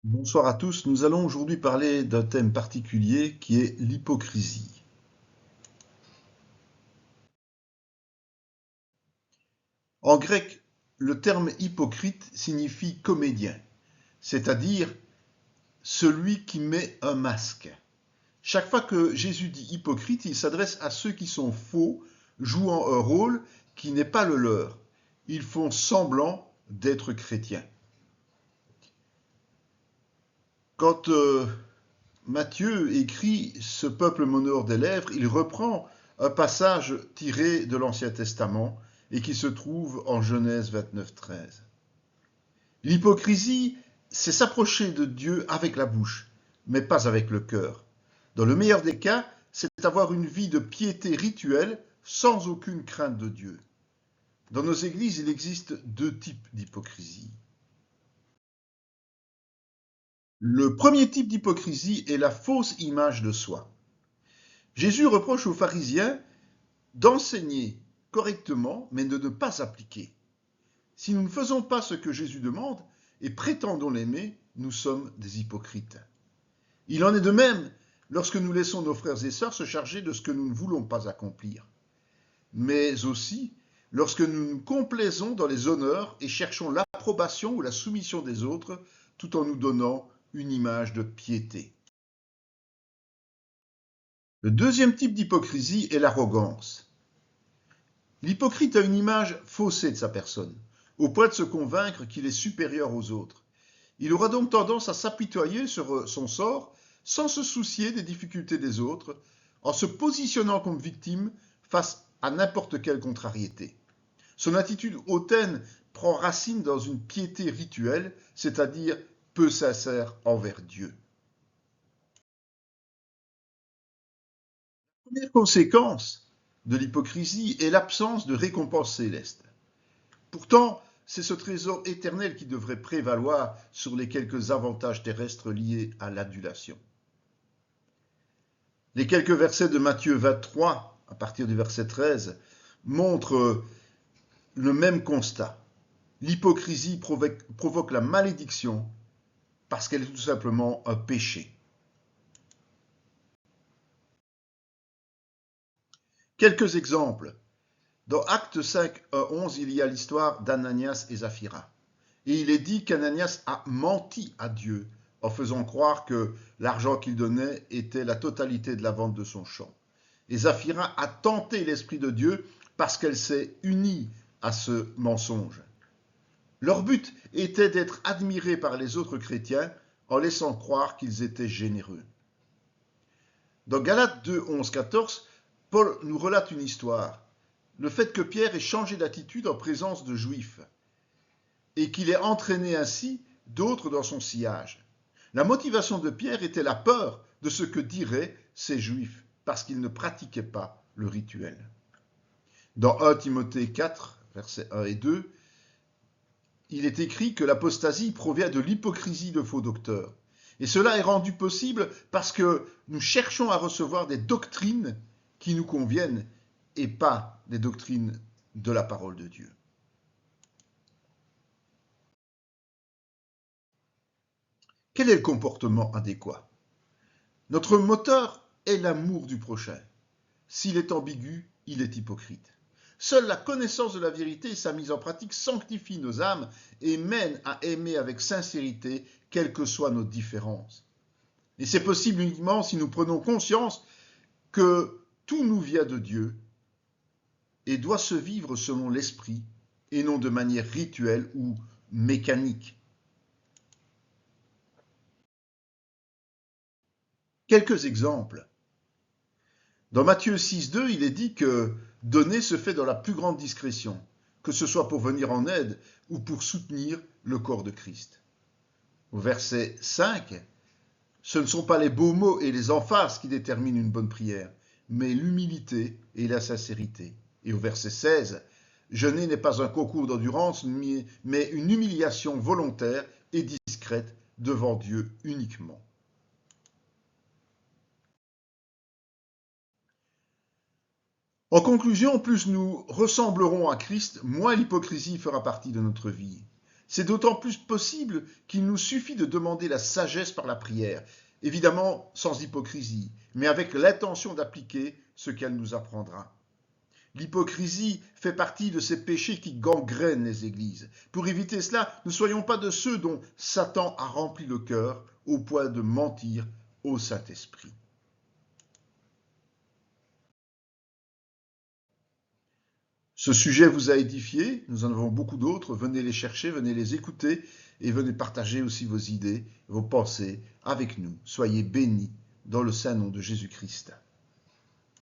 Bonsoir à tous, nous allons aujourd'hui parler d'un thème particulier qui est l'hypocrisie. En grec, le terme hypocrite signifie comédien, c'est-à-dire celui qui met un masque. Chaque fois que Jésus dit hypocrite, il s'adresse à ceux qui sont faux, jouant un rôle qui n'est pas le leur. Ils font semblant d'être chrétiens. Quand Matthieu écrit Ce peuple m'honore des lèvres, il reprend un passage tiré de l'Ancien Testament et qui se trouve en Genèse 29:13. L'hypocrisie, c'est s'approcher de Dieu avec la bouche, mais pas avec le cœur. Dans le meilleur des cas, c'est avoir une vie de piété rituelle sans aucune crainte de Dieu. Dans nos églises, il existe deux types d'hypocrisie. Le premier type d'hypocrisie est la fausse image de soi. Jésus reproche aux pharisiens d'enseigner correctement, mais de ne pas appliquer. Si nous ne faisons pas ce que Jésus demande et prétendons l'aimer, nous sommes des hypocrites. Il en est de même lorsque nous laissons nos frères et sœurs se charger de ce que nous ne voulons pas accomplir, mais aussi lorsque nous nous complaisons dans les honneurs et cherchons l'approbation ou la soumission des autres tout en nous donnant une image de piété. Le deuxième type d'hypocrisie est l'arrogance. L'hypocrite a une image faussée de sa personne, au point de se convaincre qu'il est supérieur aux autres. Il aura donc tendance à s'apitoyer sur son sort sans se soucier des difficultés des autres, en se positionnant comme victime face à n'importe quelle contrariété. Son attitude hautaine prend racine dans une piété rituelle, c'est-à-dire peu sincère envers Dieu. La première conséquence de l'hypocrisie est l'absence de récompense céleste. Pourtant, c'est ce trésor éternel qui devrait prévaloir sur les quelques avantages terrestres liés à l'adulation. Les quelques versets de Matthieu 23, à partir du verset 13, montrent le même constat. L'hypocrisie provoque la malédiction parce qu'elle est tout simplement un péché. Quelques exemples. Dans Actes 5, 11, il y a l'histoire d'Ananias et Saphira. Et il est dit qu'Ananias a menti à Dieu en faisant croire que l'argent qu'il donnait était la totalité de la vente de son champ. Et Saphira a tenté l'Esprit de Dieu parce qu'elle s'est unie à ce mensonge. Leur but était d'être admirés par les autres chrétiens en laissant croire qu'ils étaient généreux. Dans Galates 2, 11, 14, Paul nous relate une histoire. Le fait que Pierre ait changé d'attitude en présence de Juifs et qu'il ait entraîné ainsi d'autres dans son sillage. La motivation de Pierre était la peur de ce que diraient ces Juifs parce qu'ils ne pratiquaient pas le rituel. Dans 1 Timothée 4, versets 1 et 2, il est écrit que l'apostasie provient de l'hypocrisie de faux docteurs. Et cela est rendu possible parce que nous cherchons à recevoir des doctrines qui nous conviennent et pas des doctrines de la parole de Dieu. Quel est le comportement adéquat? Notre moteur est l'amour du prochain. S'il est ambigu, il est hypocrite. Seule la connaissance de la vérité et sa mise en pratique sanctifient nos âmes et mènent à aimer avec sincérité, quelles que soient nos différences. Et c'est possible uniquement si nous prenons conscience que tout nous vient de Dieu et doit se vivre selon l'esprit et non de manière rituelle ou mécanique. Quelques exemples. Dans Matthieu 6,2, il est dit que donner se fait dans la plus grande discrétion, que ce soit pour venir en aide ou pour soutenir le corps de Christ. Au verset 5, ce ne sont pas les beaux mots et les emphases qui déterminent une bonne prière, mais l'humilité et la sincérité. Et au verset 16, jeûner n'est pas un concours d'endurance, mais une humiliation volontaire et discrète devant Dieu uniquement. En conclusion, plus nous ressemblerons à Christ, moins l'hypocrisie fera partie de notre vie. C'est d'autant plus possible qu'il nous suffit de demander la sagesse par la prière, évidemment sans hypocrisie, mais avec l'intention d'appliquer ce qu'elle nous apprendra. L'hypocrisie fait partie de ces péchés qui gangrènent les églises. Pour éviter cela, ne soyons pas de ceux dont Satan a rempli le cœur au point de mentir au Saint-Esprit. Ce sujet vous a édifié, nous en avons beaucoup d'autres, venez les chercher, venez les écouter et venez partager aussi vos idées, vos pensées avec nous. Soyez bénis dans le saint nom de Jésus-Christ.